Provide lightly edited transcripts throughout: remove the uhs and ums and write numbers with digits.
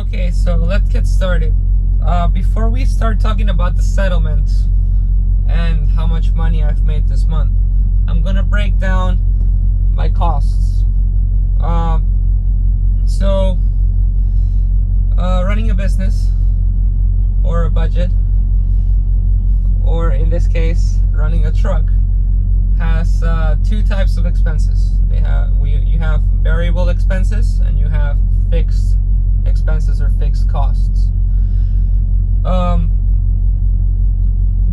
Okay, so let's get started. Before we start talking about the settlement and how much money I've made this month, I'm gonna break down my costs. Running a business or a budget, or in this case, running a truck, has two types of expenses. You have variable expenses and you have fixed expenses or fixed costs.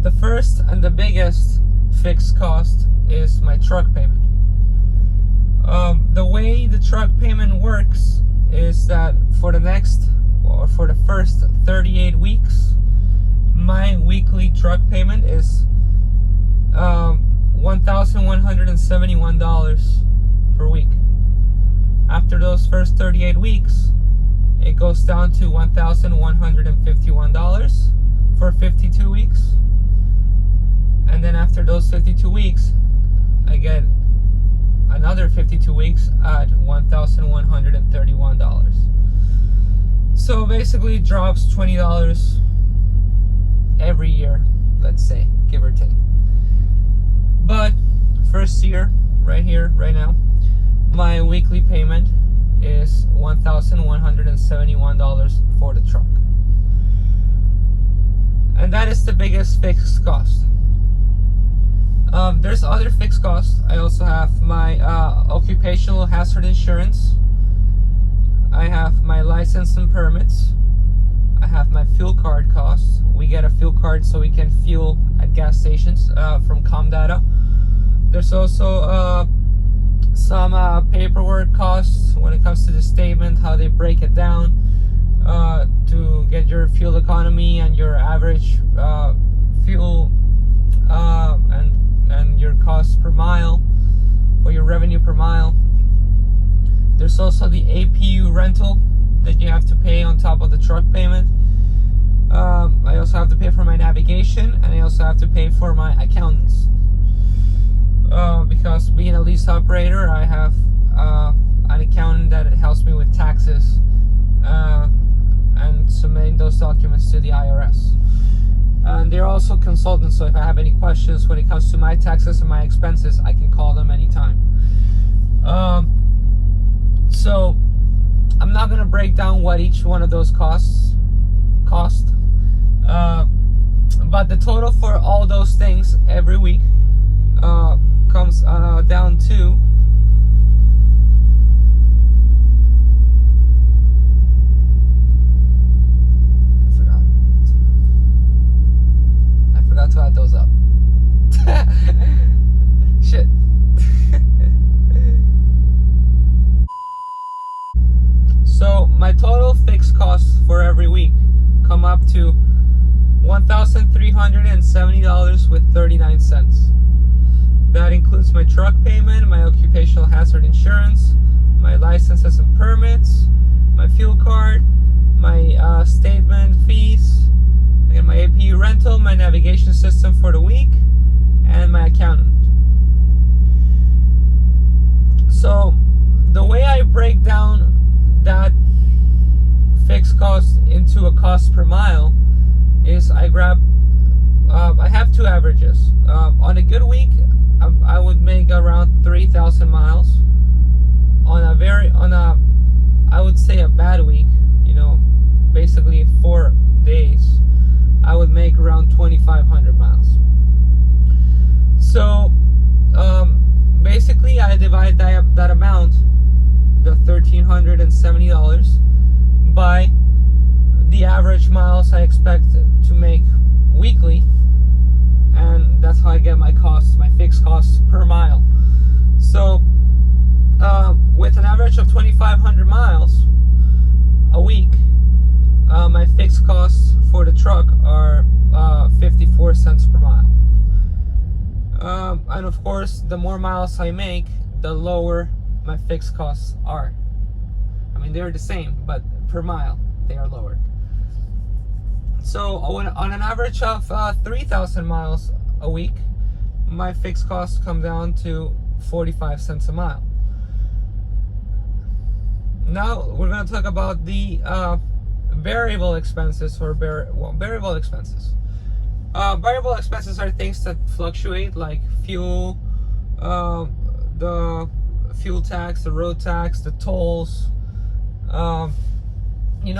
The first and the biggest fixed cost is my truck payment. The way the truck payment works is that for the first 38 weeks, my weekly truck payment is $1,171 per week. After those first 38 weeks, it goes down to $1,151 for 52 weeks. And then after those 52 weeks, I get another 52 weeks at $1,131. So basically it drops $20 every year, let's say, give or take. But first year, right here, right now, my weekly payment is $1,171 for the truck. And that is the biggest fixed cost. There's other fixed costs. I also have my occupational hazard insurance. I have my license and permits. I have my fuel card costs. We get a fuel card so we can fuel at gas stations from Comdata. There's also some paperwork costs when it comes to the statement, how they break it down to get your fuel economy and your average fuel and your cost per mile or your revenue per mile. There's also the APU rental that you have to pay on top of the truck payment. I also have to pay for my navigation, and I also have to pay for my accountants. Because being a lease operator, I have an accountant that helps me with taxes and submitting those documents to the IRS. And they're also consultants, so if I have any questions when it comes to my taxes and my expenses, I can call them anytime. So I'm not going to break down what each one of those cost. But the total for all those things every week comes down to I forgot to add those up. Shit. So my total fixed costs for every week come up to $1,370 with 39 cents. That includes my truck payment, my occupational hazard insurance, my licenses and permits, my fuel card, my statement fees, and my APU rental, my navigation system for the week, and my accountant. So the way I break down that fixed cost into a cost per mile is I have two averages. On a good week, I would make around 3,000 miles. I would say a bad week, basically 4 days, I would make around 2,500 miles. So basically I divide that amount, the $1,370, by the average miles I expect to make weekly, and that's how I get my fixed costs per mile. So with an average of 2,500 miles a week, my fixed costs for the truck are 54 cents per mile. And of course, the more miles I make, the lower my fixed costs are. I mean, they're the same, but per mile they are lower. So on an average of 3,000 miles a week, my fixed costs come down to 45 cents a mile. Now we're going to talk about the variable expenses or variable expenses. Variable expenses are things that fluctuate, like fuel, the fuel tax, the road tax, the tolls.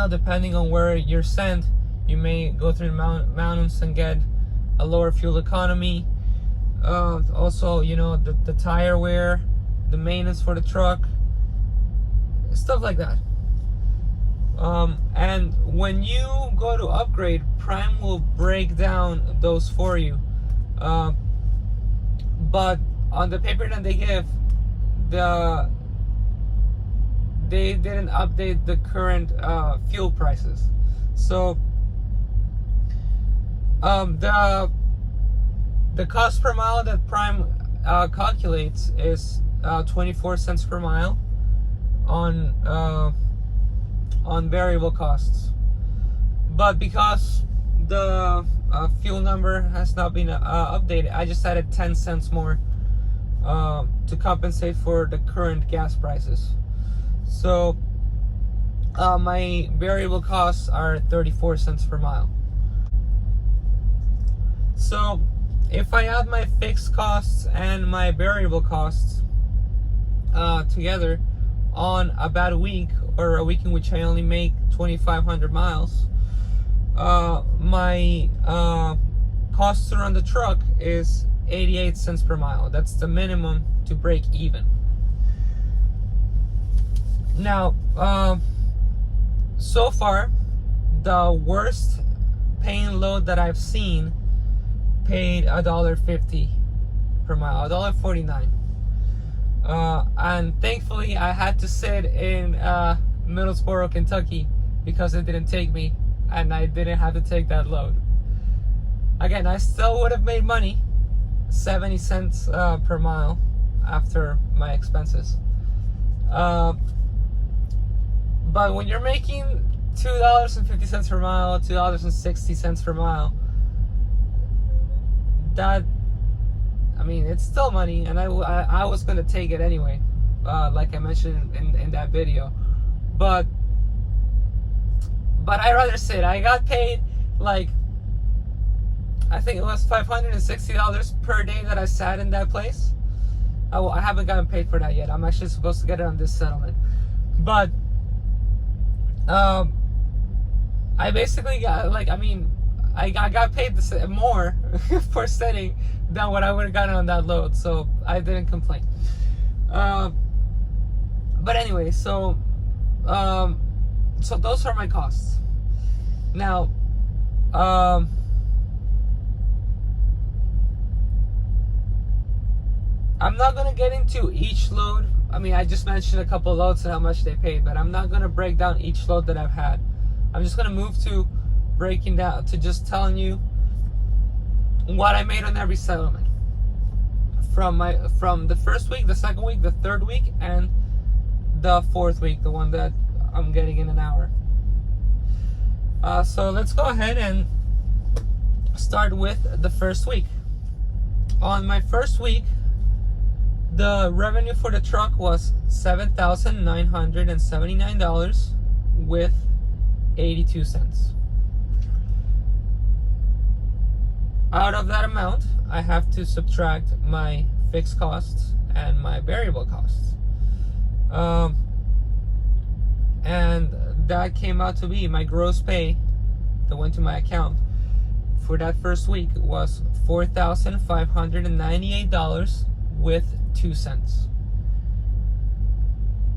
Depending on where you're sent, you may go through the mountains and get a lower fuel economy. Also, the tire wear, the maintenance for the truck, stuff like that. And when you go to upgrade, Prime will break down those for you. But on the paper that they give, they didn't update the current fuel prices. So the cost per mile that Prime calculates is 24 cents per mile on variable costs. But because the fuel number has not been updated, I just added 10 cents more to compensate for the current gas prices. So my variable costs are 34 cents per mile. So if I add my fixed costs and my variable costs together on a bad week, or a week in which I only make 2,500 miles, my cost to run the truck is 88 cents per mile. That's the minimum to break even. Now, so far, the worst paying load that I've seen paid $1.50 per mile, $1.49. And thankfully, I had to sit in Middlesboro, Kentucky, because it didn't take me, and I didn't have to take that load. Again, I still would have made money, 70 cents per mile after my expenses. But when you're making $2.50 per mile, $2.60 per mile, it's still money, and I was going to take it anyway, like I mentioned in that video. But I'd rather sit. I got paid, I think it was $560 per day that I sat in that place. I haven't gotten paid for that yet. I'm actually supposed to get it on this settlement. But I basically got, I got paid more for sitting than what I would have gotten on that load, so I didn't complain. But anyway, so those are my costs. Now, I'm not gonna get into each load. I just mentioned a couple loads and how much they paid, but I'm not gonna break down each load that I've had. I'm just gonna move to breaking down, to just telling you what I made on every settlement, from the first week, the second week, the third week, and the fourth week, the one that I'm getting in an hour. So let's go ahead and start with the first week. On my first week, the revenue for the truck was $7,979 with 82 cents. Out of that amount, I have to subtract my fixed costs and my variable costs. And that came out to be my gross pay that went to my account for that first week was $4,598 with 2 cents.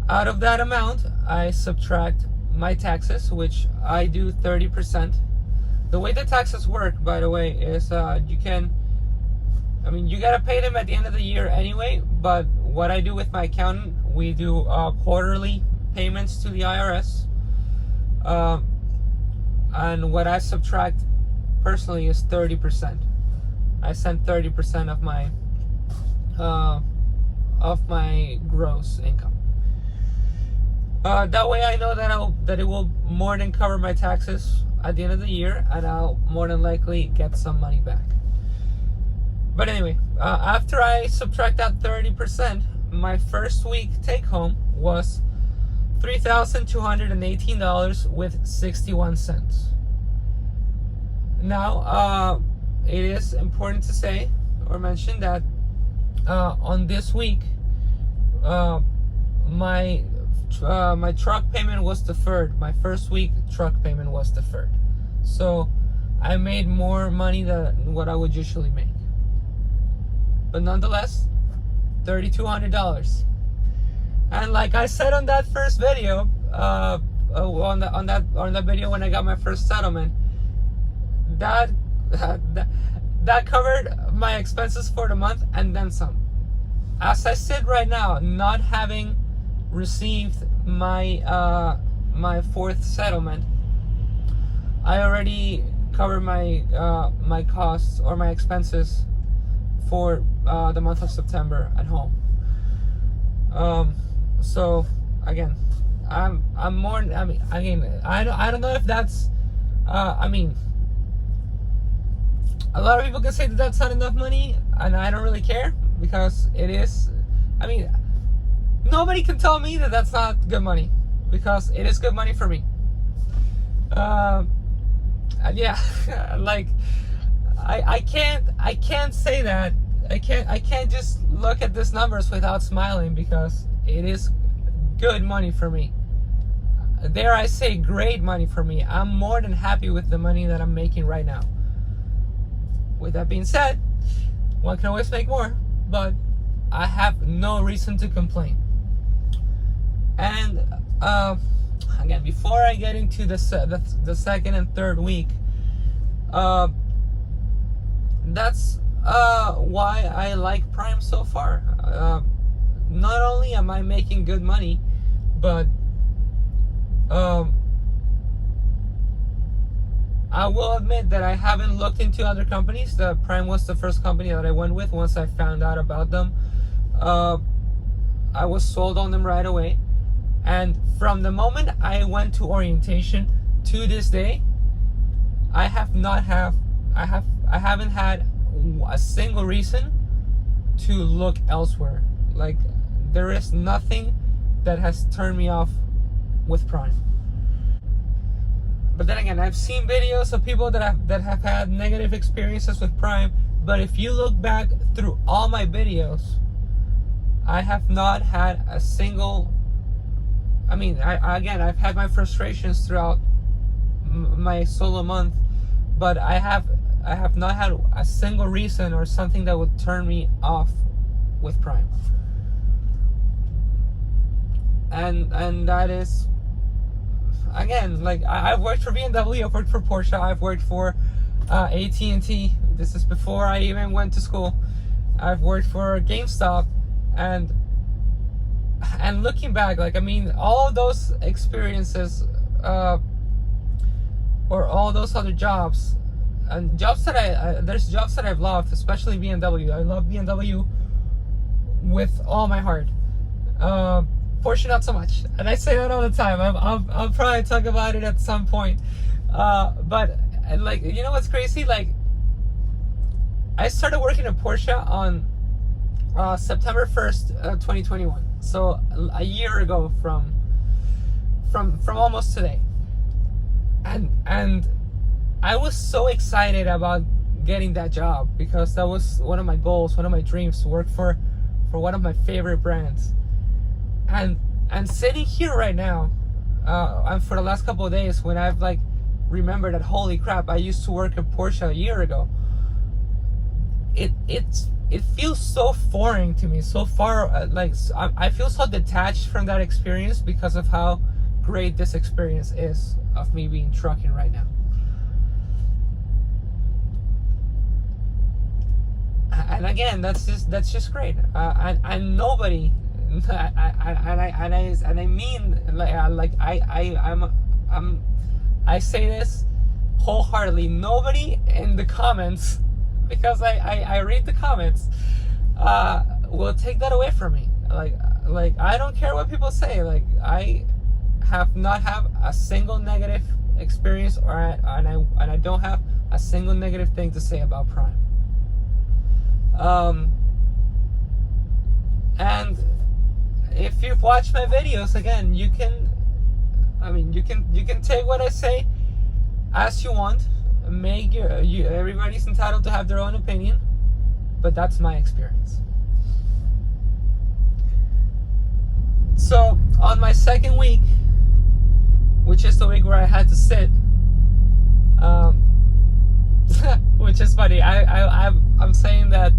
Out of that amount, I subtract my taxes, which I do 30%. The way the taxes work, by the way, is you gotta pay them at the end of the year anyway, but what I do with my accountant, we do quarterly payments to the IRS. And what I subtract personally is 30%. I send 30% of my gross income. That way I know that it will more than cover my taxes at the end of the year, and I'll more than likely get some money back. But anyway, after I subtract that 30%, my first week take home was $3,218.61. Now, it is important to say or mention that on this week, my truck payment was deferred. My first week truck payment was deferred, so I made more money than what I would usually make. But nonetheless, $3,200. And like I said on that first video, on that video when I got my first settlement, that covered my expenses for the month and then some. As I sit right now, not having received my my fourth settlement, I already covered my my costs or my expenses for the month of September at home. So again, I'm more. I mean, again, I don't know if that's. I mean, a lot of people can say that that's not enough money, and I don't really care because it is. I mean, nobody can tell me that that's not good money because it is good money for me. And yeah, like I can't say that. I can't just look at these numbers without smiling because it is good money for me. Dare I say great money for me. I'm more than happy with the money that I'm making right now. With that being said, one can always make more, but I have no reason to complain. And again, before I get into the second and third week, that's why I like Prime so far. Not only am I making good money, but I will admit that I haven't looked into other companies. The Prime was the first company that I went with. Once I found out about them, I was sold on them right away. And from the moment I went to orientation to this day, I haven't had a single reason to look elsewhere. Like, there is nothing that has turned me off with Prime. But then again, I've seen videos of people that have had negative experiences with Prime. But if you look back through all my videos, I have not had a single. I mean, I've had my frustrations throughout my solo month, but I have not had a single reason or something that would turn me off with Prime. And that is, again, like I've worked for BMW, I've worked for Porsche, I've worked for AT&T. This is before I even went to school. I've worked for GameStop, and looking back, like, I mean, all those experiences, or all those other jobs, and jobs that there's jobs that I've loved, especially BMW. I love BMW with all my heart. Porsche, not so much, and I say that all the time. I'll probably talk about it at some point. But like, you know what's crazy? Like, I started working at Porsche on September 1st, 2021. So a year ago from almost today. And I was so excited about getting that job because that was one of my goals, one of my dreams, to work for one of my favorite brands. And sitting here right now, and for the last couple of days, when I've like remembered that, holy crap, I used to work at Porsche a year ago. It feels so foreign to me, so far. Like, I feel so detached from that experience because of how great this experience is of me being trucking right now. And again, that's just great. And nobody. I mean, I say this wholeheartedly. Nobody in the comments, because I read the comments, will take that away from me. Like I don't care what people say. Like, I have not have a single negative experience, and I don't have a single negative thing to say about Prime. And if you've watched my videos, again, you can I mean, you can take what I say as you want. Everybody's entitled to have their own opinion, but that's my experience. So on my second week, which is the week where I had to sit, which is funny. I'm saying that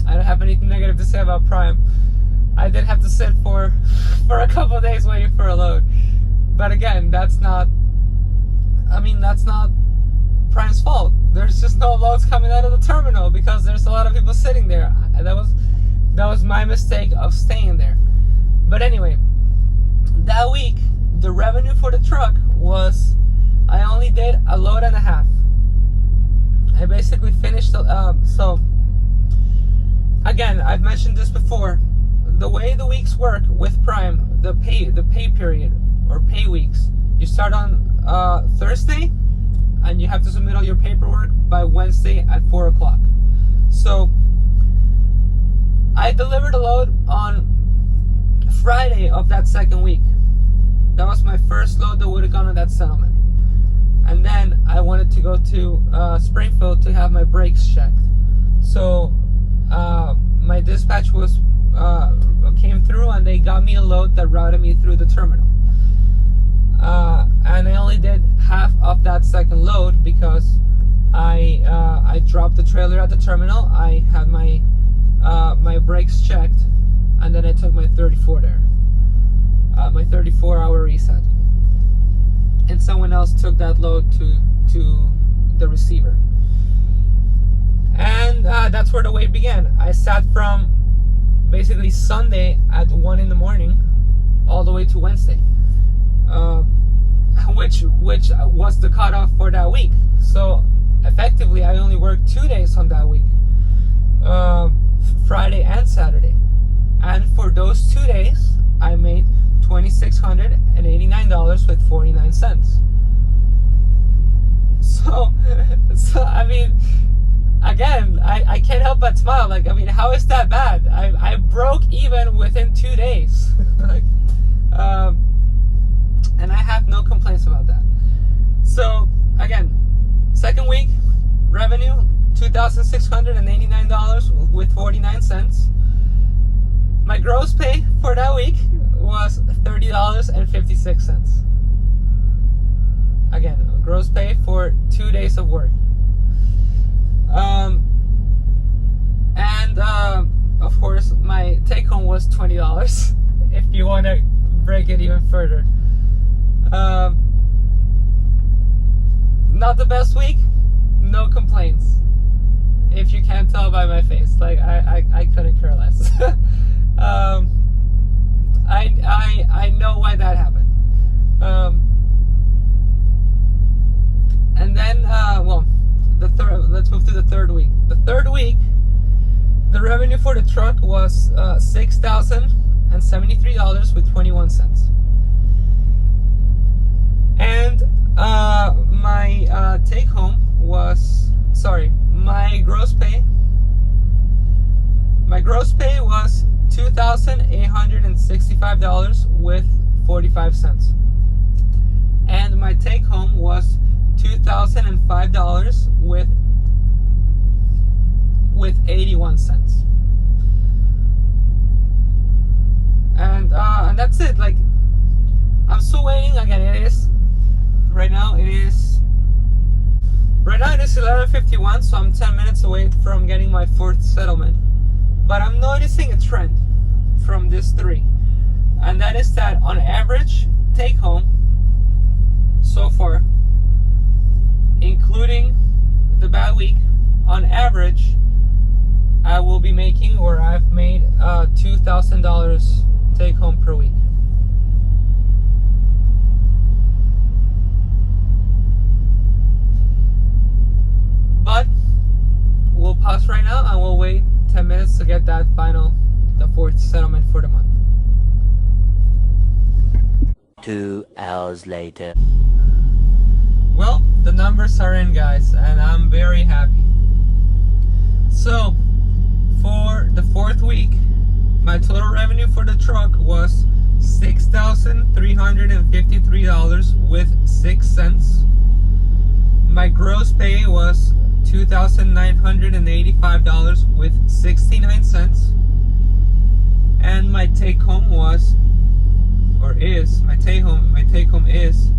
I don't have anything negative to say about Prime. I did have to sit for a couple of days waiting for a load, but again, that's not Prime's fault. There's just no loads coming out of the terminal because there's a lot of people sitting there. That was my mistake of staying there. But anyway, that week the revenue for the truck was, I only did a load and a half. I basically finished so again, I've mentioned this before. The way the weeks work with Prime, the pay period or pay weeks, you start on Thursday, and you have to submit all your paperwork by Wednesday at 4 o'clock. So I delivered a load on Friday of that second week. That was my first load that would have gone on that settlement. And then I wanted to go to Springfield to have my brakes checked. So my dispatch came through, and they got me a load that routed me through the terminal. And I only did half of that second load because I dropped the trailer at the terminal. I had my brakes checked, and then I took my 34 there, my 34-hour reset, and someone else took that load to the receiver. And that's where the wait began. I sat from basically Sunday at 1 in the morning all the way to Wednesday, which was the cutoff for that week. So effectively, I only worked 2 days on that week, Friday and Saturday. And for those 2 days, I made $2,689 with 49 cents. So I mean, again, I can't help but smile. Like, I mean, how is that bad? I broke even within 2 days. Like, and I have no complaints about that. So again, second week revenue $2,689 with 49 cents. My gross pay for that week was $30.56. Again, gross pay for 2 days of work. And of course, my take home was $20 if you want to break it even further. Not the best week, no complaints. If you can't tell by my face, like I couldn't care less. I know why that happened. And then let's move to the third week. The third week, the revenue for the truck was $6,073 with 21 cents. And my take home was, my gross pay was $2,865 with 45 cents. And my take home was $2,005 with 81 cents. And that's it. Like, I'm still waiting. Again, right now it is 11:51, so I'm 10 minutes away from getting my fourth settlement. But I'm noticing a trend from these three, and that is that on average, take home so far, including the bad week, on average, I will be making, or I've made, $2,000 take home per week. But we'll pause right now and we'll wait 10 minutes to get the fourth settlement for the month. 2 hours later. Well, the numbers are in, guys, and I'm very happy. So, for the fourth week, my total revenue for the truck was $6,353.06. My gross pay was $2,985.69. And my take home was, or is, my take home is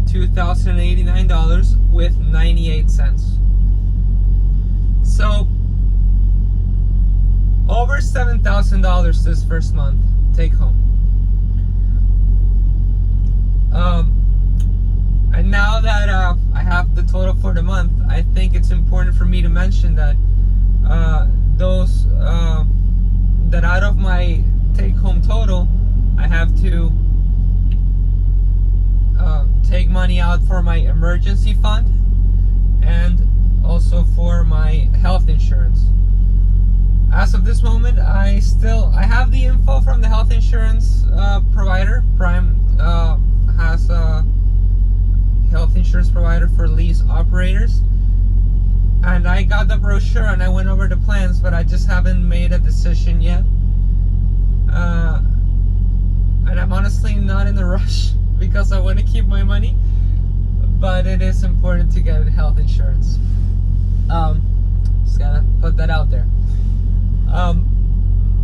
$2,089.98. So over $7,000 this first month take home. And now that I have the total for the month, I think it's important for me to mention that that out of my take-home total, I have to take money out for my emergency fund and also for my health insurance. As of this moment, I have the info from the health insurance provider. Prime has a health insurance provider for lease operators, and I got the brochure and I went over the plans, but I just haven't made a decision yet. And I'm honestly not in the rush because I want to keep my money, but it is important to get health insurance. Just gotta put that out there.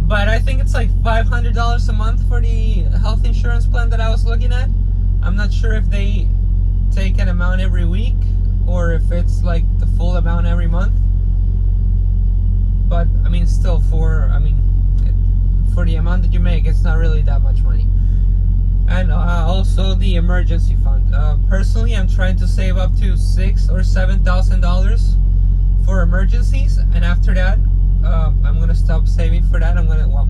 But I think it's like $500 a month for the health insurance plan that I was looking at. I'm not sure if they take an amount every week or if it's like the full amount every month. But I mean, still, for the amount that you make, it's not really that much money. And also the emergency fund. Personally, I'm trying to save up to $6,000 or $7,000 for emergencies, and after that, I'm gonna stop saving for that. I'm gonna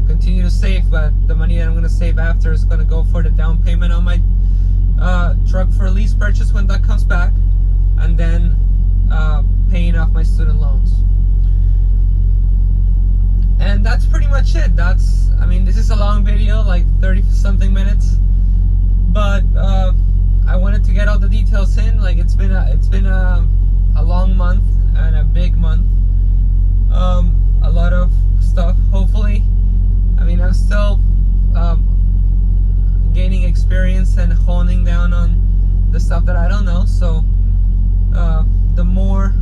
continue to save, but the money that I'm gonna save after is gonna go for the down payment on my truck for lease purchase when that comes back, and then paying off my student loans. And that's pretty much it. This is a long video, like 30 something minutes, but I wanted to get all the details in. Like, it's been a long month and a big month. A lot of stuff. Hopefully, I'm still gaining experience and honing down on the stuff that I don't know. So the more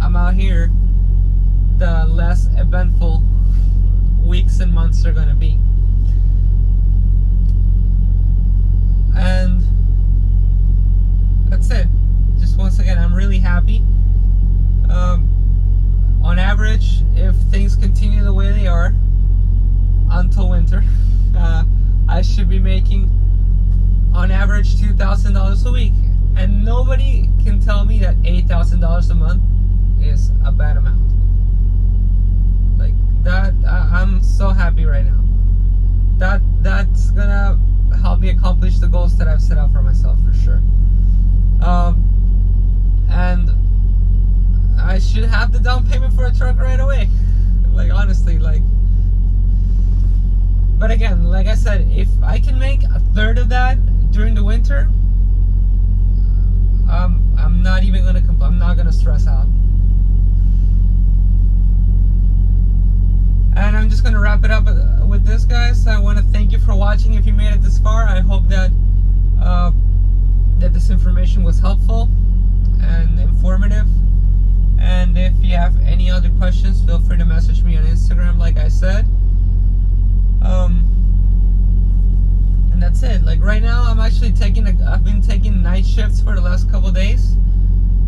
I'm out here, the less eventful weeks and months are gonna be. And that's it. Just once again, I'm really happy. On average, if things continue the way they are until winter, I should be making on average $2,000 a week, and nobody can tell me that $8,000 a month is a bad amount. Like that, I'm so happy right now. That's gonna help me accomplish the goals that I've set out for myself, for sure. And I should have the down payment for a truck right away. Like, honestly, like. But again, like I said, if I can make a third of that during the winter, I'm not even gonna I'm not gonna stress out. And I'm just gonna wrap it up with this, guys. I want to thank you for watching. If you made it this far, I hope that that this information was helpful and informative. And if you have any other questions, feel free to message me on Instagram, like I said. And that's it. Like, right now, I'm actually I've been taking night shifts for the last couple days.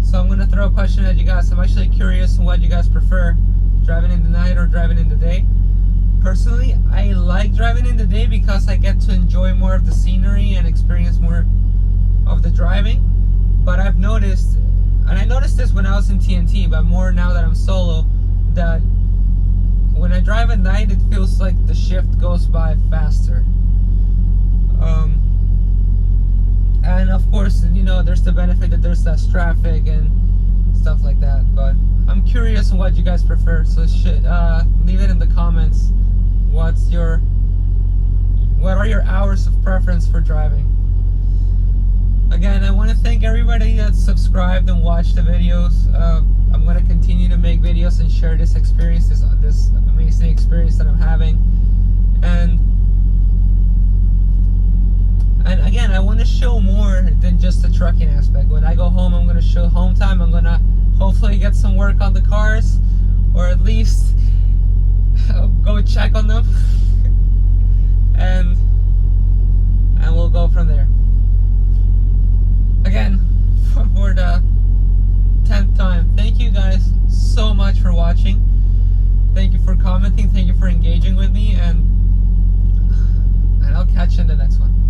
So I'm gonna throw a question at you guys. I'm actually curious on what you guys prefer, driving in the night or driving in the day. Personally, I like driving in the day because I get to enjoy more of the scenery and experience more of the driving. But I've noticed, and I noticed this when I was in TNT, but more now that I'm solo, that when I drive at night, it feels like the shift goes by faster. And of course, there's the benefit that there's less traffic and stuff like that. But I'm curious on what you guys prefer, so leave it in the comments. What are your hours of preference for driving? Again, I want to thank everybody that subscribed and watched the videos. I'm going to continue to make videos and share this experience, this amazing experience that I'm having. And again, I want to show more than just the trucking aspect. When I go home, I'm going to show home time. I'm going to hopefully get some work on the cars, or at least go check on them. and we'll go from there. Again, for the 10th time, thank you guys so much for watching. Thank you for commenting, thank you for engaging with me, and I'll catch you in the next one.